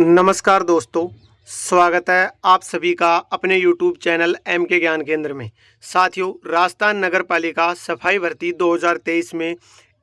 नमस्कार दोस्तों, स्वागत है आप सभी का अपने YouTube चैनल एम के ज्ञान केंद्र में। साथियों, राजस्थान नगर पालिका सफाई भर्ती 2023 में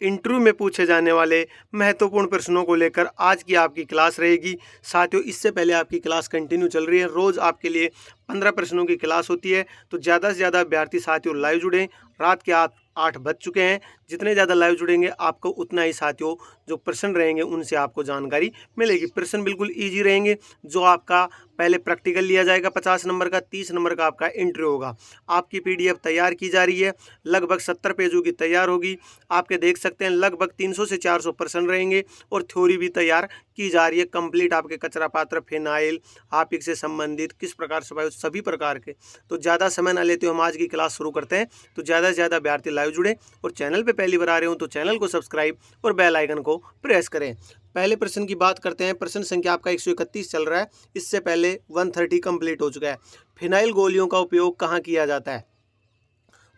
इंटरव्यू में पूछे जाने वाले महत्वपूर्ण प्रश्नों को लेकर आज की आपकी क्लास रहेगी। साथियों, इससे पहले आपकी क्लास कंटिन्यू चल रही है। रोज़ आपके लिए 15 प्रश्नों की क्लास होती है, तो ज़्यादा से ज़्यादा अभ्यर्थी साथियों लाइव जुड़ें। रात के 8 बज चुके हैं। जितने ज़्यादा लाइव जुड़ेंगे आपको उतना ही साथियों जो प्रश्न रहेंगे उनसे आपको जानकारी मिलेगी। प्रश्न बिल्कुल ईजी रहेंगे। जो आपका पहले प्रैक्टिकल लिया जाएगा 50 नंबर का, 30 नंबर का आपका इंटरव्यू होगा। आपकी PDF तैयार की जा रही है, लगभग 70 पेजों की तैयार होगी। आपके देख सकते हैं लगभग 300 से 400 प्रश्न रहेंगे और थ्योरी भी तैयार की जा रही है। कंप्लीट आपके कचरा पात्र, फिनाइल, हार्पिक से संबंधित किस प्रकार सफाई, सभी प्रकार के। तो ज़्यादा समय ना लेते हम आज की क्लास शुरू करते हैं। तो ज़्यादा से ज़्यादा अभ्यर्थी लाइव जुड़े और चैनल पे पहली बार आ रहे हो तो चैनल को सब्सक्राइब और बेल आइकन को प्रेस करें। पहले प्रश्न की बात करते हैं। प्रश्न संख्या आपका 131 चल रहा है। इससे पहले 130 कंप्लीट हो चुका है। फिनाइल गोलियों का उपयोग कहाँ किया जाता है?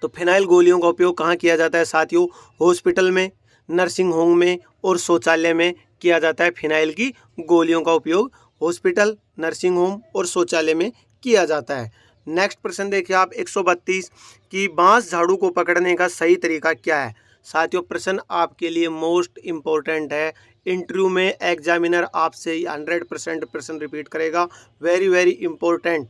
तो फिनाइल गोलियों का उपयोग कहाँ किया जाता है साथियों? हॉस्पिटल में, नर्सिंग होम में और शौचालय में किया जाता है। फिनाइल की गोलियों का उपयोग हॉस्पिटल, नर्सिंग होम और शौचालय में किया जाता है। नेक्स्ट प्रश्न देखिए आप 132 कि बांस झाड़ू को पकड़ने का सही तरीका क्या है? साथियों, प्रश्न आपके लिए मोस्ट इम्पोर्टेंट है। इंटरव्यू में एग्जामिनर आपसे 100% प्रश्न रिपीट करेगा। Very very important.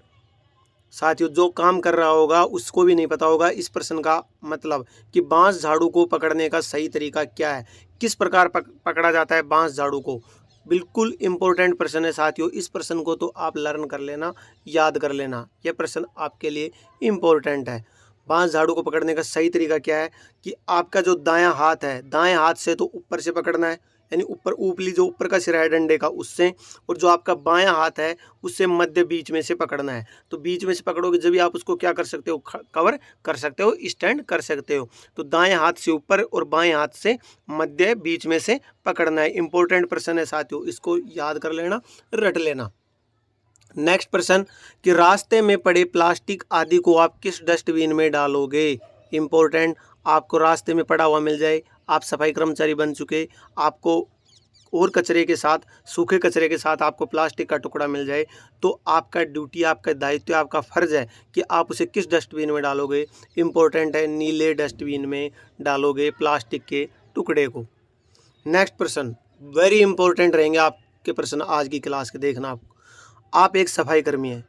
साथियों, जो काम कर रहा होगा उसको भी नहीं पता होगा इस प्रश्न का मतलब कि बांस झाड़ू को पकड़ने का सही तरीका क्या है, किस प्रकार पकड़ा जाता है बांस झाड़ू को। बिल्कुल इम्पोर्टेंट प्रश्न है साथियों। इस प्रश्न को तो आप लर्न कर लेना, याद कर लेना। यह प्रश्न आपके लिए इम्पोर्टेंट है। बांस झाड़ू को पकड़ने का सही तरीका क्या है कि आपका जो दायां हाथ है, दाएं हाथ से तो ऊपर से पकड़ना है, यानी ऊपर ऊपरी जो ऊपर का सिरा है डंडे का उससे, और जो आपका बायां हाथ है उससे मध्य बीच में से पकड़ना है। तो बीच में से पकड़ोगे जब भी आप उसको क्या कर सकते हो, कवर कर सकते हो, स्टैंड कर सकते हो। तो दाएं हाथ से ऊपर और बाएं हाथ से मध्य बीच में से पकड़ना है। इंपॉर्टेंट प्रश्न है साथियों, इसको याद कर लेना, रट लेना। नेक्स्ट प्रश्न कि रास्ते में पड़े प्लास्टिक आदि को आप किस डस्टबिन में डालोगे? इंपॉर्टेंट। आपको रास्ते में पड़ा हुआ मिल जाए, आप सफाई कर्मचारी बन चुके, आपको और कचरे के साथ, सूखे कचरे के साथ आपको प्लास्टिक का टुकड़ा मिल जाए, तो आपका ड्यूटी, आपका दायित्व, आपका फ़र्ज़ है कि आप उसे किस डस्टबिन में डालोगे। इंपॉर्टेंट है, नीले डस्टबिन में डालोगे प्लास्टिक के टुकड़े को। नेक्स्ट प्रश्न वेरी इंपॉर्टेंट रहेंगे आपके प्रश्न आज की क्लास के, देखना आप एक सफाई कर्मी हैं।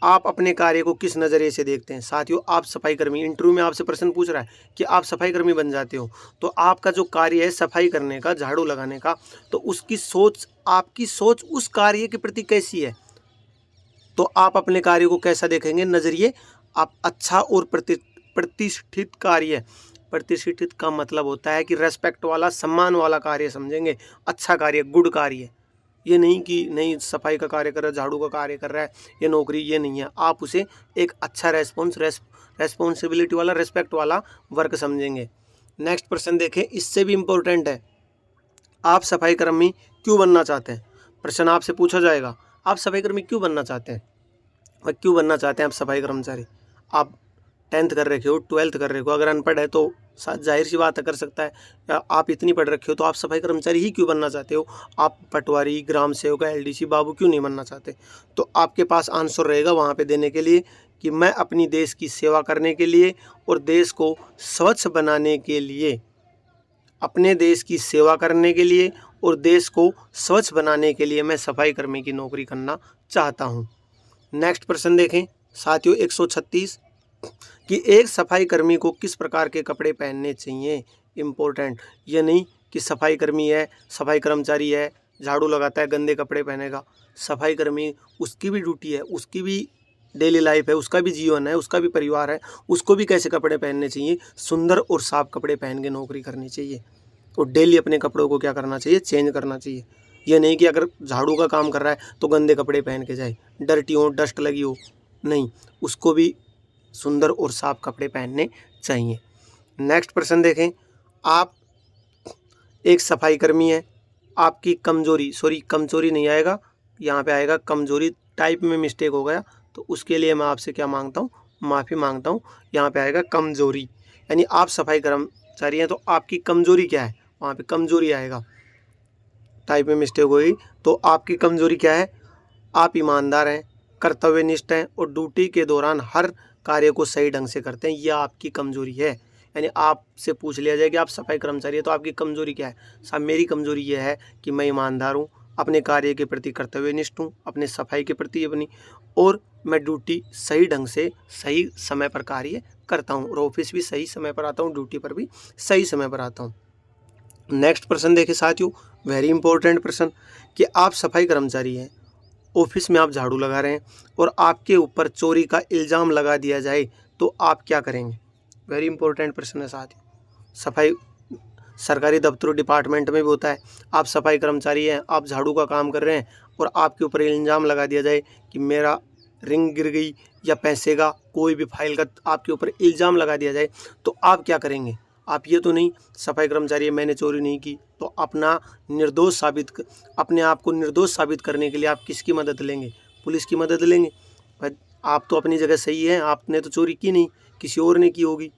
आप अपने कार्य को किस नज़रिए से देखते हैं? साथियों, आप सफाई कर्मी, इंटरव्यू में आपसे प्रश्न पूछ रहा है कि आप सफाई कर्मी बन जाते हो, तो आपका जो कार्य है सफाई करने का, झाड़ू लगाने का, तो उसकी सोच, आपकी सोच उस कार्य के प्रति कैसी है? तो आप अपने कार्य को कैसा देखेंगे? नज़रिए आप अच्छा और प्रतिष्ठित कार्य। प्रतिष्ठित का मतलब होता है कि रेस्पेक्ट वाला, सम्मान वाला कार्य समझेंगे। अच्छा कार्य, गुड कार्य। ये नहीं कि नहीं सफाई का कार्य कर रहा है, झाड़ू का कार्य कर रहा है, ये नौकरी, ये नहीं है। आप उसे एक अच्छा रेस्पॉन्सिबिलिटी वाला, रेस्पेक्ट वाला वर्क समझेंगे। नेक्स्ट प्रश्न देखें, इससे भी इम्पोर्टेंट है। आप सफाई कर्मी क्यों बनना चाहते हैं? प्रश्न आपसे पूछा जाएगा, आप सफाई कर्मी क्यों बनना चाहते हैं और क्यों बनना चाहते हैं आप सफाई कर्मचारी? आप 10th कर रखे हो, 12th कर रखे हो, अगर अनपढ़ है तो जाहिर सी बात है कर सकता है, या आप इतनी पढ़ रखे हो तो आप सफाई कर्मचारी ही क्यों बनना चाहते हो? आप पटवारी, ग्राम सेवक, LDC बाबू क्यों नहीं बनना चाहते? तो आपके पास आंसर रहेगा वहाँ पे देने के लिए कि मैं अपनी देश की सेवा करने के लिए और देश को स्वच्छ बनाने के लिए, अपने देश की सेवा करने के लिए और देश को स्वच्छ बनाने के लिए मैं सफाई कर्मी की नौकरी करना चाहता हूँ। नेक्स्ट प्रश्न देखें साथियों 136 कि एक सफाई कर्मी को किस प्रकार के कपड़े पहनने चाहिए? इम्पोर्टेंट। ये नहीं कि सफाई कर्मी है, सफाई कर्मचारी है, झाड़ू लगाता है, गंदे कपड़े पहनेगा। सफाई कर्मी, उसकी भी ड्यूटी है, उसकी भी डेली लाइफ है, उसका भी जीवन है, उसका भी परिवार है, उसको भी कैसे कपड़े पहनने चाहिए? सुंदर और साफ कपड़े पहन के नौकरी करनी चाहिए और डेली अपने कपड़ों को क्या करना चाहिए? चेंज करना चाहिए। ये नहीं कि अगर झाड़ू का काम कर रहा है तो गंदे कपड़े पहन के जाए, डर्टी हो, डस्ट लगी हो, नहीं, उसको भी सुंदर और साफ कपड़े पहनने चाहिए। नेक्स्ट प्रश्न देखें, आप एक सफाई कर्मी हैं, आपकी कमजोरी, सॉरी कमजोरी नहीं आएगा, यहाँ पे आएगा कमजोरी, टाइप में मिस्टेक हो गया, तो उसके लिए मैं आपसे क्या मांगता हूँ? माफ़ी मांगता हूँ। यहाँ पे आएगा कमजोरी, यानी आप सफाई कर्मचारी हैं तो आपकी कमजोरी क्या है, वहाँ पे कमजोरी आएगा। टाइप में मिस्टेक हुई तो आपकी कमज़ोरी क्या है? आप ईमानदार हैं, कर्तव्यनिष्ठ हैं और ड्यूटी के दौरान हर कार्य को सही ढंग से करते हैं, यह आपकी कमज़ोरी है। यानी आपसे पूछ लिया जाए कि आप सफाई कर्मचारी हैं तो आपकी कमज़ोरी क्या है? साहब मेरी कमज़ोरी यह है कि मैं ईमानदार हूँ, अपने कार्य के प्रति कर्तव्यनिष्ठ हूँ, अपने सफाई के प्रति अपनी, और मैं ड्यूटी सही ढंग से सही समय पर कार्य करता हूँ और ऑफिस भी सही समय पर आता हूँ, ड्यूटी पर भी सही समय पर आता हूँ। नेक्स्ट प्रश्न देखिए साथियों, वेरी इंपॉर्टेंट प्रश्न, कि आप सफाई कर्मचारी हैं, ऑफिस में आप झाड़ू लगा रहे हैं और आपके ऊपर चोरी का इल्ज़ाम लगा दिया जाए तो आप क्या करेंगे? वेरी इंपॉर्टेंट प्रश्न है साथियों। सफाई सरकारी दफ्तरों डिपार्टमेंट में भी होता है। आप सफाई कर्मचारी हैं, आप झाड़ू का काम कर रहे हैं और आपके ऊपर इल्ज़ाम लगा दिया जाए कि मेरा रिंग गिर गई या पैसे का कोई भी फाइल का आपके ऊपर इल्ज़ाम लगा दिया जाए तो आप क्या करेंगे? आप ये तो नहीं सफाई कर्मचारी है मैंने चोरी नहीं की, तो अपने आप को निर्दोष साबित करने के लिए आप किसकी मदद लेंगे? पुलिस की मदद लेंगे। भाई आप तो अपनी जगह सही हैं, आपने तो चोरी की नहीं, किसी और ने की होगी,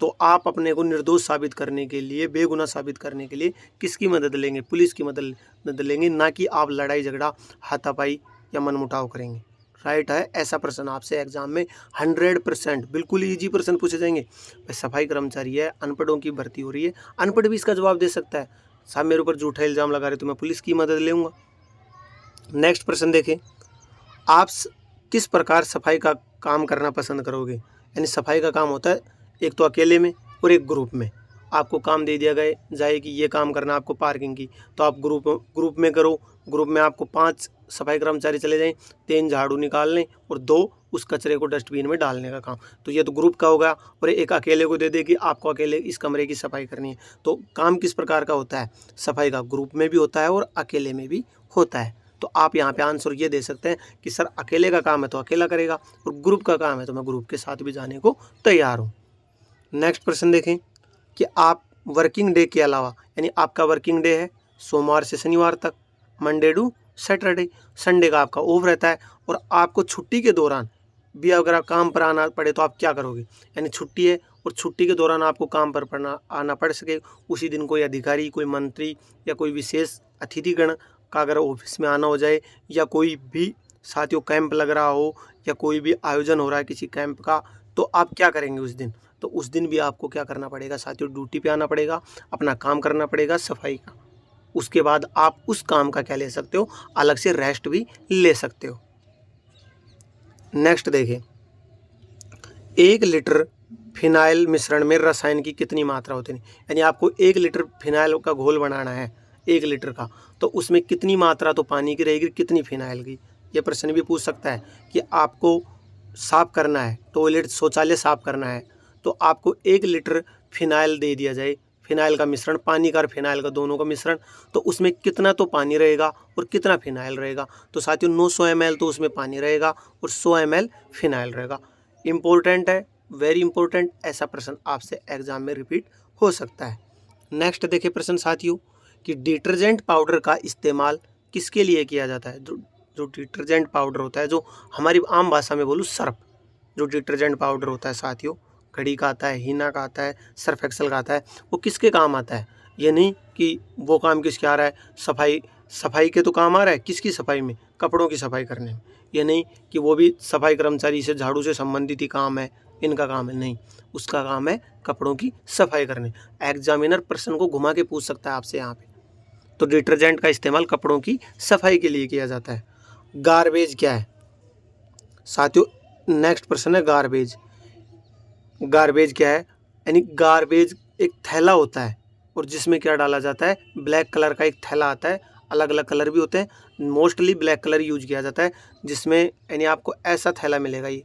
तो आप अपने को निर्दोष साबित करने के लिए, बेगुनाह साबित करने के लिए किसकी मदद लेंगे? पुलिस की मदद लेंगे, ना कि आप लड़ाई झगड़ा, हाथापाई या मनमुटाव करेंगे। राइट है, ऐसा प्रश्न आपसे एग्जाम में 100% बिल्कुल ईजी प्रश्न पूछे जाएंगे। भाई सफाई कर्मचारी है, अनपढ़ों की भर्ती हो रही है, अनपढ़ भी इसका जवाब दे सकता है। साहब मेरे ऊपर झूठा इल्ज़ाम लगा रहे तो मैं पुलिस की मदद लूँगा। नेक्स्ट प्रश्न देखें, आप किस प्रकार सफाई का काम करना पसंद करोगे? यानी सफाई का काम होता है एक तो अकेले में और एक ग्रुप में। आपको काम दे दिया जाए कि ये काम करना आपको पार्किंग की, तो आप ग्रुप में करो। ग्रुप में आपको 5 सफाई कर्मचारी चले जाएं, 3 झाड़ू निकालने और 2 उस कचरे को डस्टबिन में डालने का काम, तो ये तो ग्रुप का होगा। और एक अकेले को दे दे कि आपको अकेले इस कमरे की सफाई करनी है। तो काम किस प्रकार का होता है? सफाई का ग्रुप में भी होता है और अकेले में भी होता है। तो आप यहाँ पे आंसर ये दे सकते हैं कि सर अकेले का काम है तो अकेला करेगा और ग्रुप का काम है तो मैं ग्रुप के साथ भी जाने को तैयार हूँ। नेक्स्ट प्रश्न देखें कि आप वर्किंग डे के अलावा, यानी आपका वर्किंग डे है सोमवार से शनिवार तक, मंडे टू सैटरडे, संडे का आपका ऑफ रहता है, और आपको छुट्टी के दौरान भी अगर आप काम पर आना पड़े तो आप क्या करोगे? यानी छुट्टी है और छुट्टी के दौरान आपको काम पर आना पड़ सके, उसी दिन कोई अधिकारी, कोई मंत्री या कोई विशेष अतिथिगण का अगर ऑफिस में आना हो जाए, या कोई भी साथियों कैंप लग रहा हो या कोई भी आयोजन हो रहा है किसी कैंप का, तो आप क्या करेंगे उस दिन? तो उस दिन भी आपको क्या करना पड़ेगा साथियों? ड्यूटी पे आना पड़ेगा, अपना काम करना पड़ेगा सफाई का। उसके बाद आप उस काम का क्या ले सकते हो? अलग से रेस्ट भी ले सकते हो। नेक्स्ट देखें, 1 लीटर फिनाइल मिश्रण में रसायन की कितनी मात्रा होती है? यानी आपको 1 लीटर फिनाइल का घोल बनाना है 1 लीटर का, तो उसमें कितनी मात्रा तो पानी की रहेगी, कितनी फिनाइल की? ये प्रश्न भी पूछ सकता है कि आपको साफ़ करना है, टॉयलेट शौचालय साफ़ करना है, तो आपको 1 लीटर फिनाइल दे दिया जाए, फिनाइल का मिश्रण, पानी का और फिनाइल का दोनों का मिश्रण, तो उसमें कितना तो पानी रहेगा और कितना फिनाइल रहेगा? तो साथियों 900 ml तो उसमें पानी रहेगा और 100 ml फिनाइल रहेगा। इम्पोर्टेंट है, वेरी इंपॉर्टेंट, ऐसा प्रश्न आपसे एग्जाम में रिपीट हो सकता है। नेक्स्ट देखिए प्रश्न साथियों कि डिटर्जेंट पाउडर का इस्तेमाल किसके लिए किया जाता है? जो डिटर्जेंट पाउडर होता है, जो हमारी आम भाषा में बोलूँ सर्फ, जो डिटर्जेंट पाउडर होता है साथियों, घड़ी का आता है, हीना का आता है, सर्फ एक्सेल का आता है, वो किसके काम आता है? ये नहीं कि वो काम किसके आ रहा है, सफाई के तो काम आ रहा है, किसकी सफाई में? कपड़ों की सफाई करने में। ये नहीं कि वो भी सफाई कर्मचारी से झाड़ू से संबंधित ही काम है, इनका काम है, नहीं, उसका काम है कपड़ों की सफाई करने। एग्जामिनर प्रश्न को घुमा के पूछ सकता है आपसे यहाँ पे। तो डिटर्जेंट का इस्तेमाल कपड़ों की सफाई के लिए किया जाता है। गार्बेज क्या है साथियों? नेक्स्ट प्रश्न है गार्बेज। गार्बेज क्या है? यानी गार्बेज एक थैला होता है और जिसमें क्या डाला जाता है? ब्लैक कलर का एक थैला आता है, अलग अलग कलर भी होते हैं, मोस्टली ब्लैक कलर यूज किया जाता है, जिसमें यानी आपको ऐसा थैला मिलेगा, ये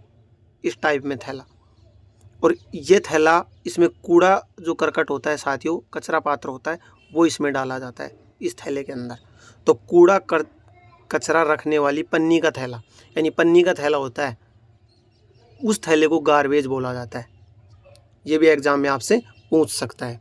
इस टाइप में थैला, और ये थैला, इसमें कूड़ा जो करकट होता है साथियों, कचरा पात्र होता है, वो इसमें डाला जाता है इस थैले के अंदर। तो कचरा रखने वाली पन्नी का थैला, यानी पन्नी का थैला होता है, उस थैले को गार्बेज बोला जाता है। ये भी एग्जाम में आपसे पूछ सकता है।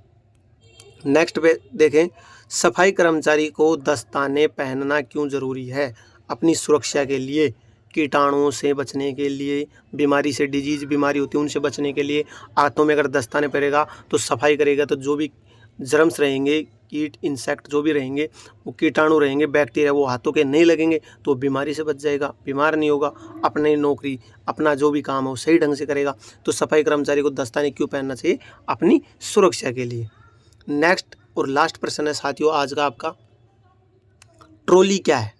नेक्स्ट पे देखें, सफाई कर्मचारी को दस्ताने पहनना क्यों ज़रूरी है? अपनी सुरक्षा के लिए, कीटाणुओं से बचने के लिए, बीमारी से, डिजीज बीमारी होती है उनसे बचने के लिए। हाथों में अगर दस्ताने पहनेगा तो सफाई करेगा, तो जो भी जर्म्स रहेंगे, कीट इंसेक्ट जो भी रहेंगे, वो कीटाणु रहेंगे, बैक्टीरिया, वो हाथों के नहीं लगेंगे तो बीमारी से बच जाएगा, बीमार नहीं होगा, अपनी नौकरी, अपना जो भी काम हो सही ढंग से करेगा। तो सफाई कर्मचारी को दस्ताने क्यों पहनना चाहिए? अपनी सुरक्षा के लिए। नेक्स्ट और लास्ट प्रश्न है साथियों आज का आपका, ट्रॉली क्या है?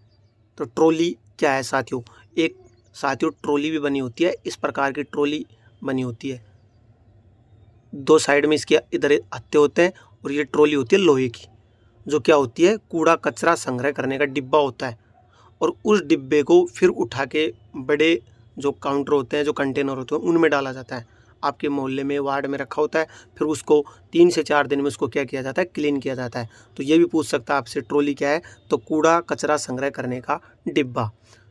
तो ट्रॉली क्या है साथियों? एक साथियों ट्रॉली भी बनी होती है, इस प्रकार की ट्रॉली बनी होती है, 2 साइड में इसके इधर हत्थे होते हैं और ये ट्रॉली होती है लोहे की, जो क्या होती है कूड़ा कचरा संग्रह करने का डिब्बा होता है। और उस डिब्बे को फिर उठा के बड़े जो काउंटर होते हैं, जो कंटेनर होते हैं, उनमें डाला जाता है। आपके मोहल्ले में, वार्ड में रखा होता है, फिर उसको 3 से 4 दिन में उसको क्या किया जाता है? क्लीन किया जाता है। तो ये भी पूछ सकता है आपसे ट्रॉली क्या है? तो कूड़ा कचरा संग्रह करने का डिब्बा।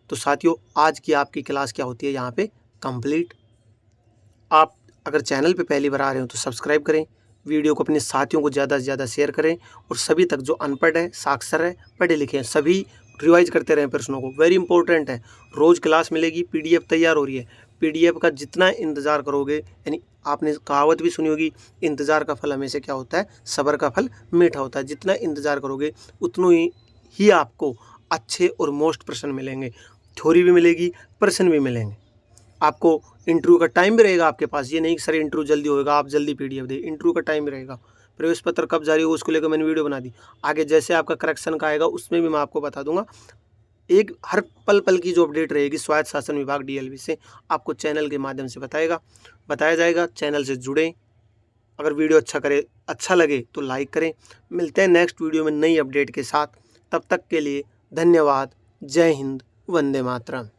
तो साथियों आज की आपकी क्लास क्या होती है यहाँ पे कंप्लीट। आप अगर चैनल पे पहली बार आ रहे हो तो सब्सक्राइब करें, वीडियो को अपने साथियों को ज़्यादा से ज़्यादा शेयर करें और सभी तक जो अनपढ़ है, साक्षर है, पढ़े लिखे हैं, सभी रिवाइज करते रहें प्रश्नों को। वेरी इंपॉर्टेंट है, रोज़ क्लास मिलेगी, पीडीएफ तैयार हो रही है। पीडीएफ का जितना इंतज़ार करोगे, यानी आपने कहावत भी सुनी होगी, इंतज़ार का फल हमेशा क्या होता है? सब्र का फल मीठा होता है। जितना इंतज़ार करोगे उतनों ही आपको अच्छे और मोस्ट प्रश्न मिलेंगे, थ्योरी भी मिलेगी, प्रश्न भी मिलेंगे। आपको इंटरव्यू का टाइम भी रहेगा आपके पास, ये नहीं कि सर इंटरव्यू जल्दी होगा आप जल्दी पीडीएफ दे, इंटरव्यू का टाइम भी रहेगा। प्रवेश पत्र कब जारी होगा उसको लेकर मैंने वीडियो बना दी। आगे जैसे आपका करेक्शन का आएगा उसमें भी मैं आपको बता दूंगा। एक हर पल पल की जो अपडेट रहेगी स्वायत्त शासन विभाग डीएलवी से आपको चैनल के माध्यम से बताया जाएगा। चैनल से जुड़ें। अगर वीडियो अच्छा लगे तो लाइक करें। मिलते हैं नेक्स्ट वीडियो में नई अपडेट के साथ। तब तक के लिए धन्यवाद। जय हिंद, वंदे मातरम।